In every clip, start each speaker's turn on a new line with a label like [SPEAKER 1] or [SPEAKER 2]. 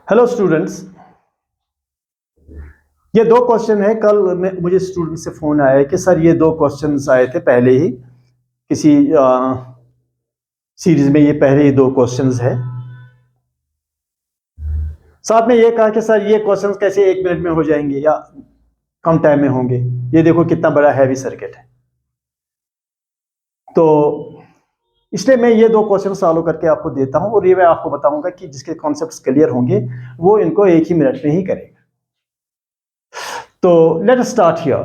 [SPEAKER 1] Hello students, ये दो question है। कल मुझे स्टूडेंट से फोन आया है कि सर ये दो क्वेश्चंस आए थे पहले ही किसी सीरीज में, ये पहले ही दो क्वेश्चंस है। साथ में ये कहा कि सर ये क्वेश्चंस कैसे 1 मिनट में हो जाएंगे या कम टाइम में होंगे। ये देखो कितना बड़ा हैवी सर्किट है। तो इसलिए मैं ये दो क्वेश्चन सॉल्व करके आपको देता हूं और ये मैं आपको बताऊंगा कि जिसके कॉन्सेप्ट्स क्लियर होंगे वो इनको 1 ही मिनट में ही करेगा। तो लेट अस स्टार्ट हियर।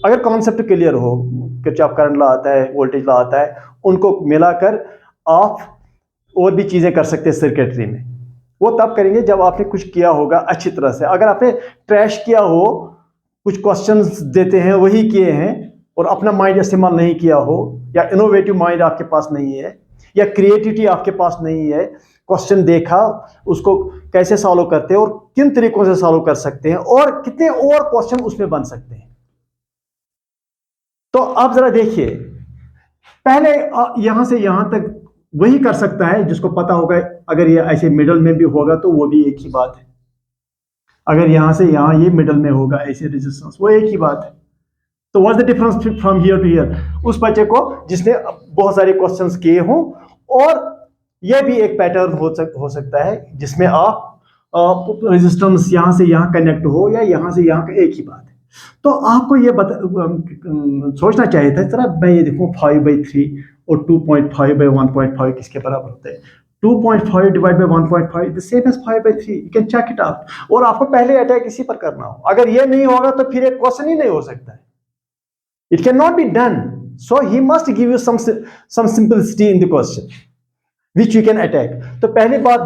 [SPEAKER 1] अगर कॉन्सेप्ट क्लियर हो, किरचॉफ करंट लॉ आता है, वोल्टेज लॉ आता है, उनको मिलाकर आप और भी चीजें कर सकते हैं सर्किटरी में। वो तब करेंगे जब आपने कुछ किया होगा अच्छी तरह से। अगर आपने ट्रैश किया हो, कुछ क्वेश्चंस देते हैं वही किए हैं और अपना माइंड इस्तेमाल नहीं किया हो, या इनोवेटिव माइंड आपके पास नहीं है, या क्रिएटिविटी आपके पास नहीं है, क्वेश्चन देखा उसको कैसे सॉल्व करते हैं और किन तरीकों से सॉल्व कर सकते हैं और कितने और क्वेश्चन उसमें बन सकते हैं। तो आप जरा देखिए, पहले यहां से यहां तक वही कर सकता है जिसको पता होगा। अगर ये ऐसे मिडल में भी होगा तो वो भी एक ही बात है। अगर यहां से यहां ये मिडल में होगा ऐसे रेजिस्टेंस, वो एक ही बात है। तो what's the difference from here to here? उस बच्चे को जिसने बहुत सारे क्वेश्चंस किए हों, और यह भी एक पैटर्न हो सकता है जिसमें आप रेजिस्टेंस यहां से यहां कनेक्ट हो या यहां से यहां का एक ही बात है। तो आपको ये सोचना चाहिए था, तरह मैं ये देखूं 5/3 और 2.5/1.5 किसके बराबर होते हैं। 2.5 divide by 1.5 the same as 5/3। You can check it out. और आपको पहले अटैक इसी पर करना हो। अगर ये नहीं होगा तो फिर एक क्वेश्चन ही नहीं हो सकता है। It cannot be done. So he must give you some simplicity in the question, which you can attack. तो पहली बात,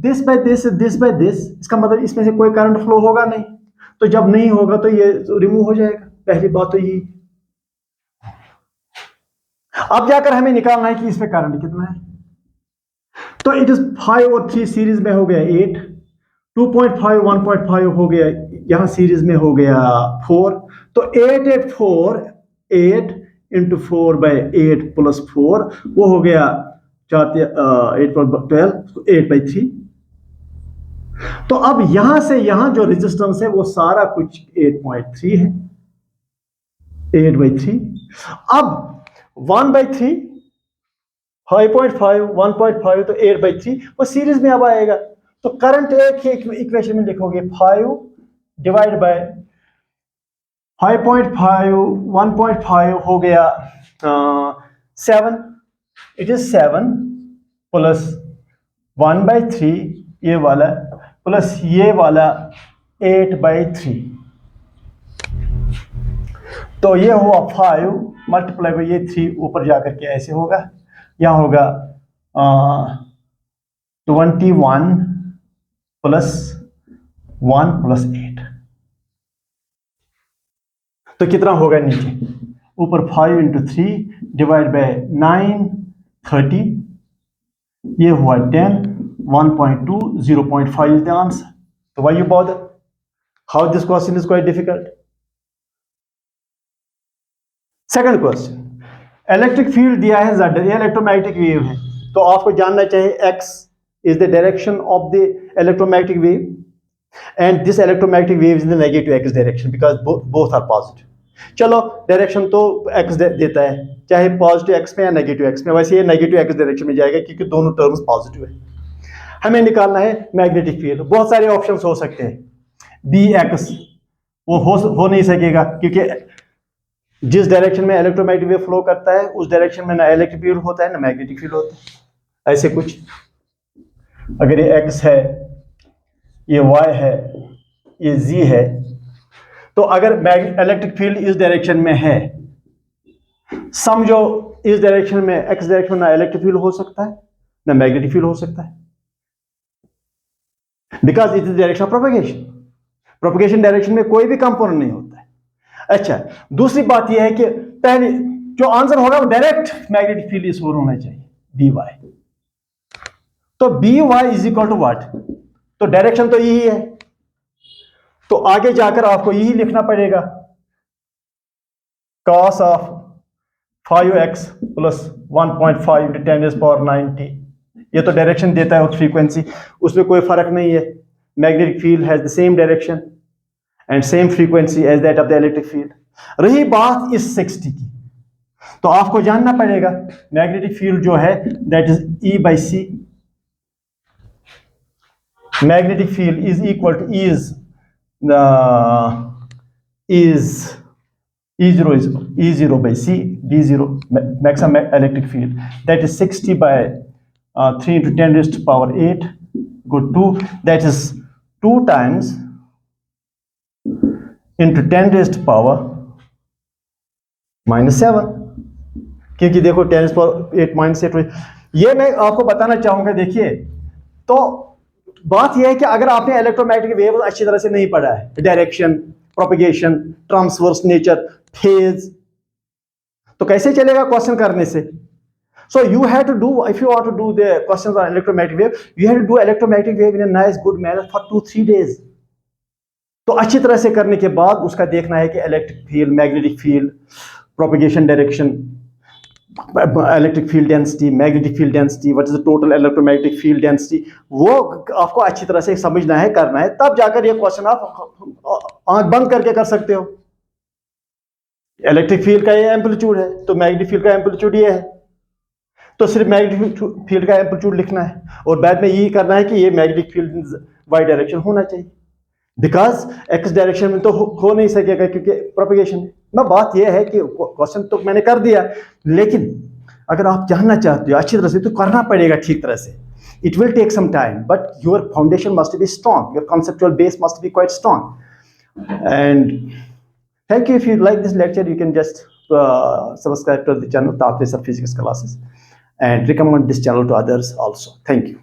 [SPEAKER 1] this by this, this by this, इसका मतलब इसमें से कोई करंट फ्लो होगा नहीं। तो जब नहीं होगा तो ये रिमूव हो जाएगा। पहली बात तो यही। अब जाकर हमें निकालना है कि इसमें करंट कितना है। तो इट इज 5 और 3 सीरीज में हो गया 8, 2.5 1.5 हो गया, यहां सीरीज में हो गया 4। तो 8 8 4 8 इंटू 4/8 प्लस 4 वो हो गया 8 8/3। तो अब यहां से यहां जो रेजिस्टेंस है वो सारा कुछ 8.3 है, 8/3। अब 1/3, 5.5 1.5 तो 8/3 वो सीरीज में अब आएगा। तो करंट एक ही इक्वेशन में लिखोगे, 5 डिवाइड बाय 5.5 1.5 हो गया 7। इट इज 7 प्लस 1/3 ये वाला प्लस ये वाला 8/3। तो ये हुआ 5 मल्टीप्लाई बाई ये 3 ऊपर जाकर के ऐसे होगा, यहां होगा 21 प्लस 1 प्लस 8। तो कितना होगा नीचे? ऊपर 5 इंटू 3 डिवाइड बाय 9 30, ये हुआ 10 1.2 0.5 इज द आंसर। तो why you bother? How this question is quite difficult. Second question, electric field दिया है Z, ये इलेक्ट्रोमैग्नेटिक वेव है। तो आपको जानना चाहिए x is the direction of the electromagnetic wave and this electromagnetic wave is in the negative x direction because both are positive. चलो direction तो x देता है, चाहे पॉजिटिव x में या नेगेटिव x में। वैसे ये नेगेटिव x डायरेक्शन में जाएगा क्योंकि दोनों टर्म्स पॉजिटिव है। हमें निकालना है मैग्नेटिक फील्ड। बहुत सारे ऑप्शंस हो सकते हैं। Bx वो हो नहीं सकेगा क्योंकि जिस डायरेक्शन में इलेक्ट्रोमैग्नेटिक वेव फ्लो करता है उस डायरेक्शन में ना इलेक्ट्रिक फील्ड होता है ना मैग्नेटिक फील्ड होता है। ऐसे कुछ, अगर ये x है, ये y है, ये z है, तो अगर इलेक्ट्रिक फील्ड इस डायरेक्शन में है, समझो इस डायरेक्शन में x डायरेक्शन में ना इलेक्ट्रिक फील्ड हो सकता है ना मैग्नेटिक फील्ड हो सकता है, because it is direction of propagation. Propagation direction में कोई भी कंपोनेंट नहीं होता है। अच्छा, दूसरी बात यह है कि पहले जो आंसर होगा वो डायरेक्ट मैग्नेटिक फील्ड इस ओर होना चाहिए, By। तो By is equal to what? तो डायरेक्शन तो यही है, तो आगे जाकर आपको यही लिखना पड़ेगा, cos ऑफ 5x प्लस 1.5 × 10⁻90। ये तो डायरेक्शन देता है और फ्रीक्वेंसी, उसमें कोई फर्क नहीं है। magnetic field has the same direction and same frequency as that of the electric field. रही बात इस 60 की, तो आपको जानना पड़ेगा मैग्नेटिक फील्ड जो है that is E by C. Magnetic field is equal to E0 by C, B0, maximum electric field, that is 60 by 3 into 10 raised to power 8, go 2, that is 2 times into 10 raised to power -7, क्योंकि देखो 10 raised to power 8 -8, ये मैं आपको बताना चाहूंगा. देखिए, तो बात यह है कि अगर आपने इलेक्ट्रोमैग्नेटिक वेव अच्छी तरह से नहीं पढ़ा है, direction, propagation, transverse nature, phase, तो कैसे चलेगा क्वेश्चन करने से. So you have to do, if you want to do the questions on electromagnetic wave, you have to do electromagnetic wave in a nice good manner for 2-3 days. तो अच्छी तरह से करने के बाद उसका देखना है कि electric field, magnetic field, propagation direction, electric field density, magnetic field density, what is the total electromagnetic field density, वो आपको अच्छी तरह से समझना है, करना है, तब जाकर ये क्वेश्चन आप आंख बंद करके कर सकते हो. इलेक्ट्रिक फील्ड का ये एम्पलीट्यूड है, तो मैग्नेटिक फील्ड का एम्पलीट्यूड ये है, तो सिर्फ मैग्नेटिक फील्ड का एम्पलीट्यूड लिखना है और बाद में यही करना है कि ये मैग्नेटिक फील्ड वाई डायरेक्शन होना चाहिए, बिकॉज एक्स डायरेक्शन में तो हो नहीं सकेगा क्योंकि प्रोपगेशन है. मैं बात यह है कि क्वेश्चन तो मैंने कर दिया, लेकिन अगर आप जानना चाहते हो अच्छी तरह से तो करना पड़ेगा ठीक तरह से. It will take some time, but your foundation must be strong, your conceptual base must be quite strong. And thank you. If you like this lecture, you can just subscribe to the channel Taatve Sir Physics Classes and recommend this channel to others also. Thank you.